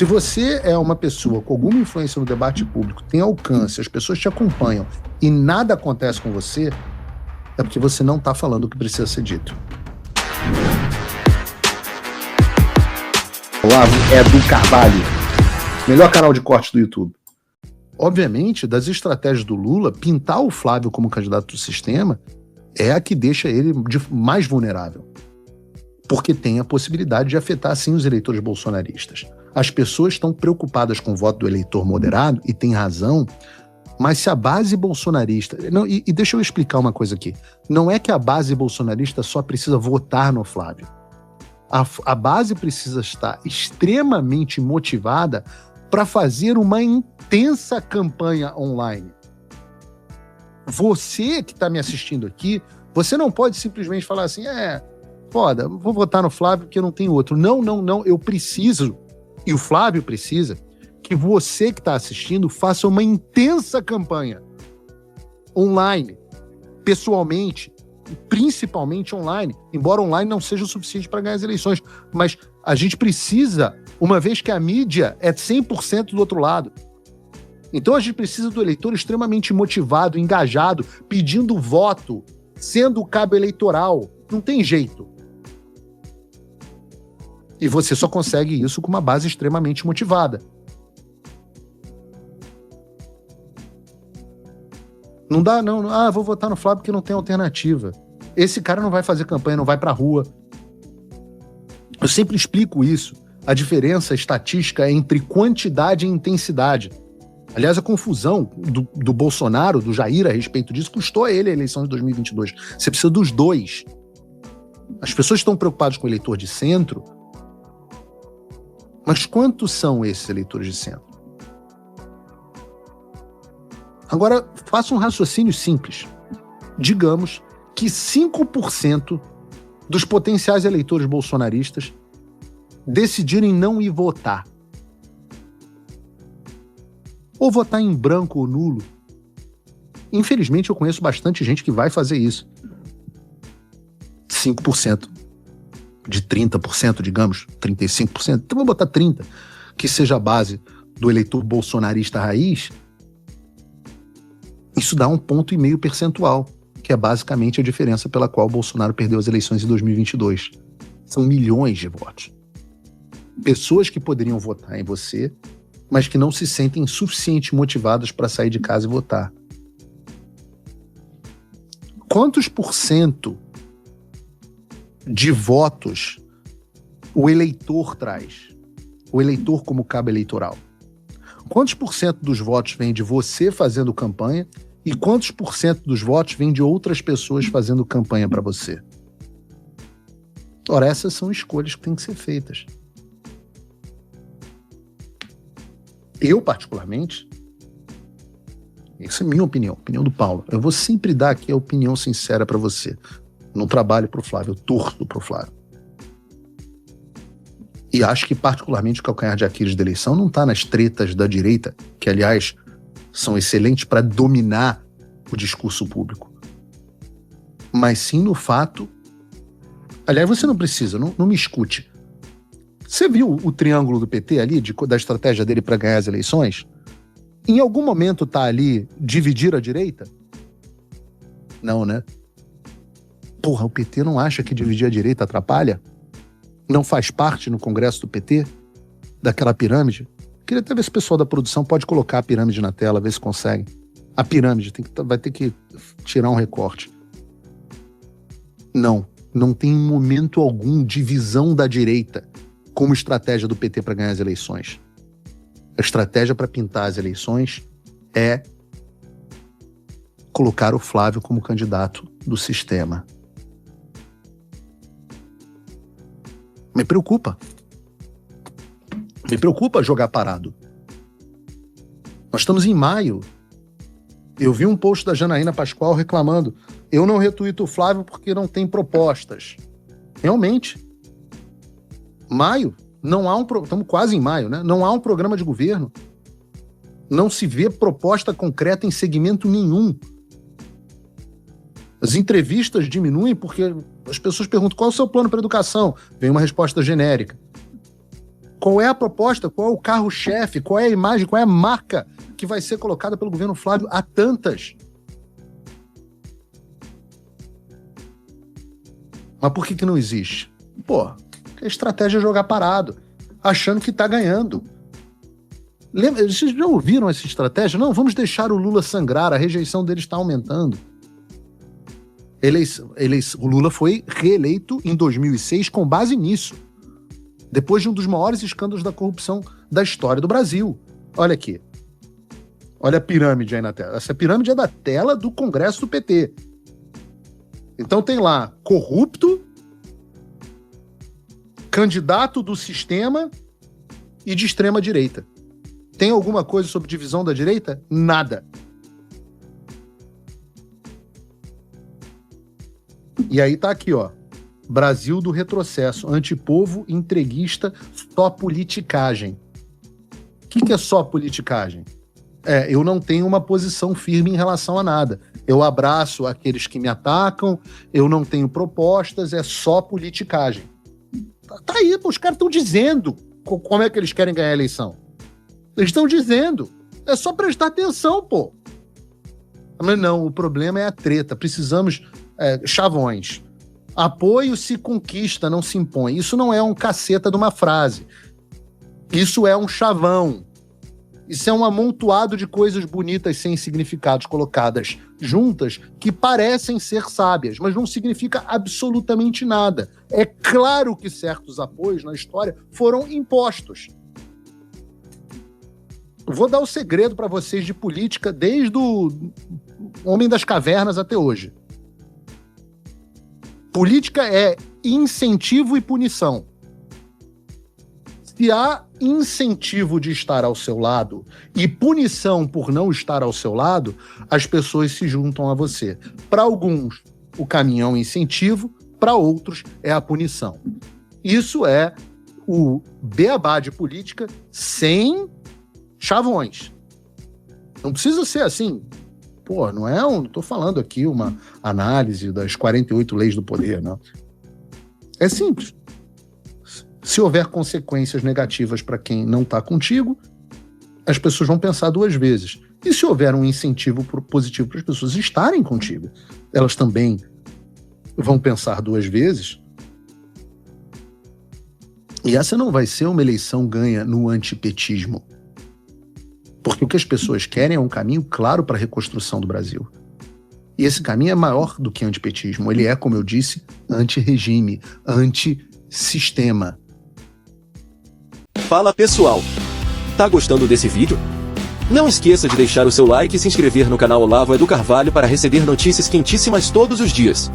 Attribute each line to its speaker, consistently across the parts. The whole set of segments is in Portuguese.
Speaker 1: Se você é uma pessoa com alguma influência no debate público, tem alcance, as pessoas te acompanham e nada acontece com você, é porque você não está falando o que precisa ser dito. Olavo Edu Carvalho, melhor canal de corte do YouTube. Obviamente, das estratégias do Lula, pintar o Flávio como candidato do sistema é a que deixa ele mais vulnerável. Porque tem a possibilidade de afetar, sim, os eleitores bolsonaristas. As pessoas estão preocupadas com o voto do eleitor moderado, e tem razão, mas se a base bolsonarista... Não, e deixa eu explicar uma coisa aqui. Não é que a base bolsonarista só precisa votar no Flávio. A base precisa estar extremamente motivada para fazer uma intensa campanha online. Você que está me assistindo aqui, você não pode simplesmente falar assim, foda, vou votar no Flávio porque não tem outro. Não, eu preciso, e o Flávio precisa, que você que está assistindo faça uma intensa campanha online, pessoalmente, principalmente online, embora online não seja o suficiente para ganhar as eleições, mas a gente precisa, uma vez que a mídia é 100% do outro lado. Então a gente precisa do eleitor extremamente motivado, engajado, pedindo voto, sendo o cabo eleitoral. Não tem jeito. E você só consegue isso com uma base extremamente motivada. Não dá, não. Vou votar no Flávio porque não tem alternativa. Esse cara não vai fazer campanha, não vai pra rua. Eu sempre explico isso. A diferença estatística é entre quantidade e intensidade. Aliás, a confusão do Bolsonaro, do Jair a respeito disso, custou a ele a eleição de 2022. Você precisa dos dois. As pessoas estão preocupadas com o eleitor de centro, mas quantos são esses eleitores de centro? Agora, faça um raciocínio simples. Digamos que 5% dos potenciais eleitores bolsonaristas decidirem não ir votar. Ou votar em branco ou nulo. Infelizmente, eu conheço bastante gente que vai fazer isso. 5%. De 30%, digamos, 35%. Então vou botar 30%, que seja a base do eleitor bolsonarista raiz. Isso dá 1,5 ponto percentual, que é basicamente a diferença pela qual o Bolsonaro perdeu as eleições em 2022. São milhões de votos. Pessoas que poderiam votar em você, mas que não se sentem suficientemente motivadas para sair de casa e votar. Quantos % de votos o eleitor traz? O eleitor como cabo eleitoral. Quantos % dos votos vem de você fazendo campanha e quantos % dos votos vem de outras pessoas fazendo campanha para você? Ora, essas são escolhas que têm que ser feitas. Eu, particularmente, essa é a minha opinião, a opinião do Paulo. Eu vou sempre dar aqui a opinião sincera para você. Não trabalho pro Flávio, eu torço pro Flávio. E acho que, particularmente, o calcanhar de Aquiles da eleição não está nas tretas da direita, que, aliás, são excelentes para dominar o discurso público. Mas sim no fato... Aliás, você não precisa, não me escute. Você viu o triângulo do PT ali, da estratégia dele para ganhar as eleições? Em algum momento tá ali dividir a direita? Não, né? Porra, o PT não acha que dividir a direita atrapalha? Não faz parte no Congresso do PT? Daquela pirâmide? Queria até ver se o pessoal da produção pode colocar a pirâmide na tela, ver se consegue. A pirâmide, vai ter que tirar um recorte. Não tem em momento algum divisão da direita como estratégia do PT para ganhar as eleições. A estratégia para pintar as eleições é colocar o Flávio como candidato do sistema. Me preocupa jogar parado. Nós estamos em maio. Eu vi um post da Janaína Pascoal reclamando: eu não retuito o Flávio porque não tem propostas. Realmente. Maio, não há estamos quase em maio, né? Não há um programa de governo. Não se vê proposta concreta em segmento nenhum. As entrevistas diminuem porque as pessoas perguntam: qual é o seu plano para a educação? Vem uma resposta genérica. Qual é a proposta? Qual é o carro-chefe? Qual é a imagem? Qual é a marca que vai ser colocada pelo governo Flávio? Há tantas. Mas por que não existe? Pô, a estratégia é jogar parado, achando que está ganhando. Vocês já ouviram essa estratégia? Não, vamos deixar o Lula sangrar, a rejeição dele está aumentando. O Lula foi reeleito em 2006 com base nisso, depois de um dos maiores escândalos da corrupção da história do Brasil. Olha aqui. Olha a pirâmide aí na tela. Essa pirâmide é da tela do Congresso do PT. Então tem lá corrupto, candidato do sistema e de extrema direita. Tem alguma coisa sobre divisão da direita? Nada. E aí tá aqui, ó. Brasil do retrocesso, antipovo, entreguista, só politicagem. O que é só politicagem? Eu não tenho uma posição firme em relação a nada. Eu abraço aqueles que me atacam, eu não tenho propostas, é só politicagem. Tá aí, os caras estão dizendo como é que eles querem ganhar a eleição. Eles estão dizendo. É só prestar atenção, pô. Mas não, o problema é a treta. Precisamos chavões. Apoio se conquista, não se impõe. Isso não é um caceta de uma frase. Isso é um chavão. Isso é um amontoado de coisas bonitas sem significados colocadas juntas que parecem ser sábias, mas não significa absolutamente nada. É claro que certos apoios na história foram impostos. Vou dar o segredo para vocês de política desde o Homem das Cavernas até hoje. Política é incentivo e punição. Se há incentivo de estar ao seu lado e punição por não estar ao seu lado, as pessoas se juntam a você. Para alguns, o caminho é um incentivo, para outros, é a punição. Isso é o beabá de política sem chavões. Não precisa ser assim. Pô, não estou falando aqui uma análise das 48 leis do poder, não. É simples. Se houver consequências negativas para quem não está contigo, as pessoas vão pensar duas vezes. E se houver um incentivo positivo para as pessoas estarem contigo, elas também vão pensar duas vezes. E essa não vai ser uma eleição ganha no antipetismo. Porque o que as pessoas querem é um caminho claro para a reconstrução do Brasil. E esse caminho é maior do que antipetismo. Ele é, como eu disse, anti-regime, anti-sistema.
Speaker 2: Fala pessoal, tá gostando desse vídeo? Não esqueça de deixar o seu like e se inscrever no canal Olavo Edu Carvalho para receber notícias quentíssimas todos os dias.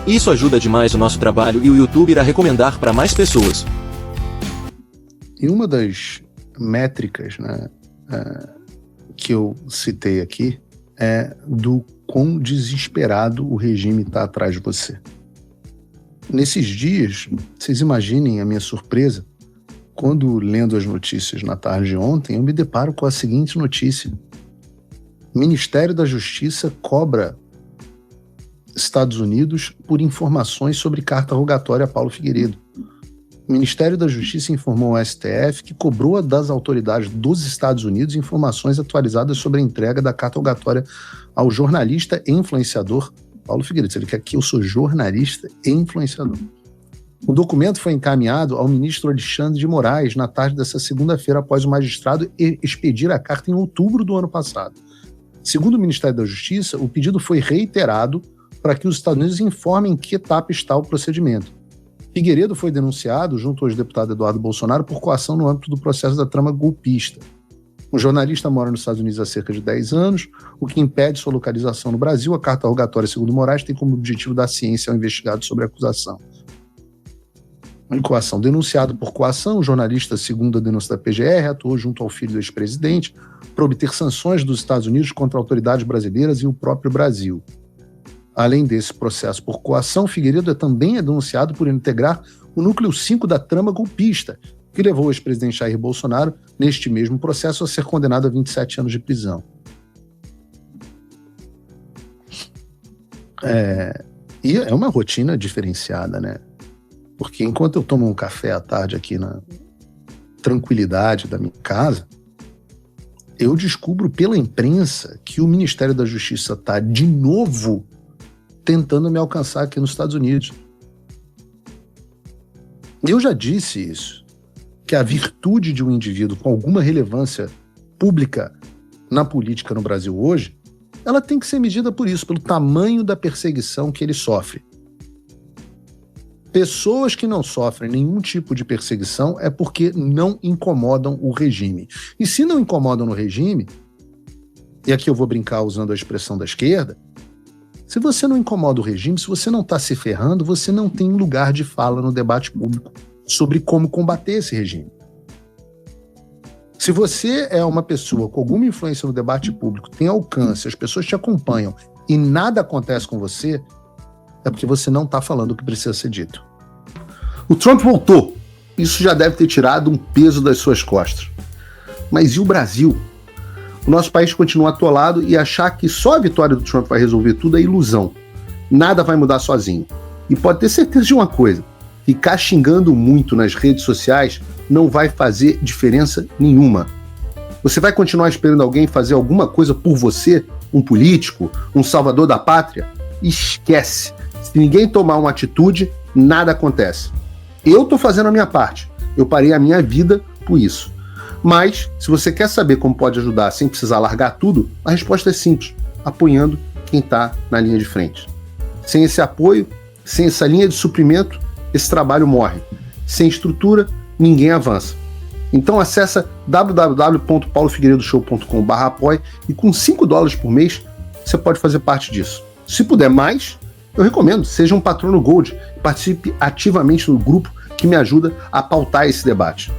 Speaker 2: Isso ajuda demais o nosso trabalho e o YouTube irá recomendar para mais pessoas.
Speaker 1: E uma das métricas, né, que eu citei aqui é do quão desesperado o regime está atrás de você. Nesses dias, vocês imaginem a minha surpresa quando, lendo as notícias na tarde de ontem, eu me deparo com a seguinte notícia. O Ministério da Justiça cobra Estados Unidos por informações sobre carta rogatória a Paulo Figueiredo. O Ministério da Justiça informou ao STF que cobrou das autoridades dos Estados Unidos informações atualizadas sobre a entrega da carta rogatória ao jornalista e influenciador Paulo Figueiredo. Ele quer que eu sou jornalista e influenciador. O documento foi encaminhado ao ministro Alexandre de Moraes na tarde dessa segunda-feira, após o magistrado expedir a carta em outubro do ano passado. Segundo o Ministério da Justiça, o pedido foi reiterado para que os Estados Unidos informem em que etapa está o procedimento. Figueiredo foi denunciado, junto ao deputado Eduardo Bolsonaro, por coação no âmbito do processo da trama golpista. O jornalista mora nos Estados Unidos há cerca de 10 anos, o que impede sua localização no Brasil. A carta rogatória, segundo Moraes, tem como objetivo dar ciência ao investigado sobre a acusação. Em coação. Denunciado por coação, o jornalista, segundo a denúncia da PGR, atuou junto ao filho do ex-presidente para obter sanções dos Estados Unidos contra autoridades brasileiras e o próprio Brasil. Além desse processo por coação, Figueiredo também é denunciado por integrar o núcleo 5 da trama golpista, que levou o ex-presidente Jair Bolsonaro, neste mesmo processo, a ser condenado a 27 anos de prisão. E é uma rotina diferenciada, né? Porque enquanto eu tomo um café à tarde aqui na tranquilidade da minha casa, eu descubro pela imprensa que o Ministério da Justiça está de novo tentando me alcançar aqui nos Estados Unidos. Eu já disse isso, que a virtude de um indivíduo com alguma relevância pública na política no Brasil hoje, ela tem que ser medida por isso, pelo tamanho da perseguição que ele sofre. Pessoas que não sofrem nenhum tipo de perseguição é porque não incomodam o regime. E se não incomodam no regime, e aqui eu vou brincar usando a expressão da esquerda, se você não incomoda o regime, se você não está se ferrando, você não tem lugar de fala no debate público sobre como combater esse regime. Se você é uma pessoa com alguma influência no debate público, tem alcance, as pessoas te acompanham e nada acontece com você, é porque você não está falando o que precisa ser dito. O Trump voltou. Isso já deve ter tirado um peso das suas costas. Mas e o Brasil? O nosso país continua atolado e achar que só a vitória do Trump vai resolver tudo é ilusão. Nada vai mudar sozinho. E pode ter certeza de uma coisa: ficar xingando muito nas redes sociais não vai fazer diferença nenhuma. Você vai continuar esperando alguém fazer alguma coisa por você, um político, um salvador da pátria? Esquece. Se ninguém tomar uma atitude, nada acontece. Eu estou fazendo a minha parte. Eu parei a minha vida por isso. Mas, se você quer saber como pode ajudar sem precisar largar tudo, a resposta é simples: apoiando quem está na linha de frente. Sem esse apoio, sem essa linha de suprimento, esse trabalho morre. Sem estrutura, ninguém avança. Então acessa www.paulofigueiredoshow.com/apoie e com $5 por mês você pode fazer parte disso. Se puder mais, eu recomendo, seja um patrono Gold e participe ativamente no grupo que me ajuda a pautar esse debate.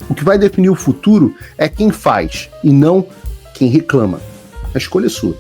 Speaker 1: O que vai definir o futuro é quem faz e não quem reclama. A escolha é sua.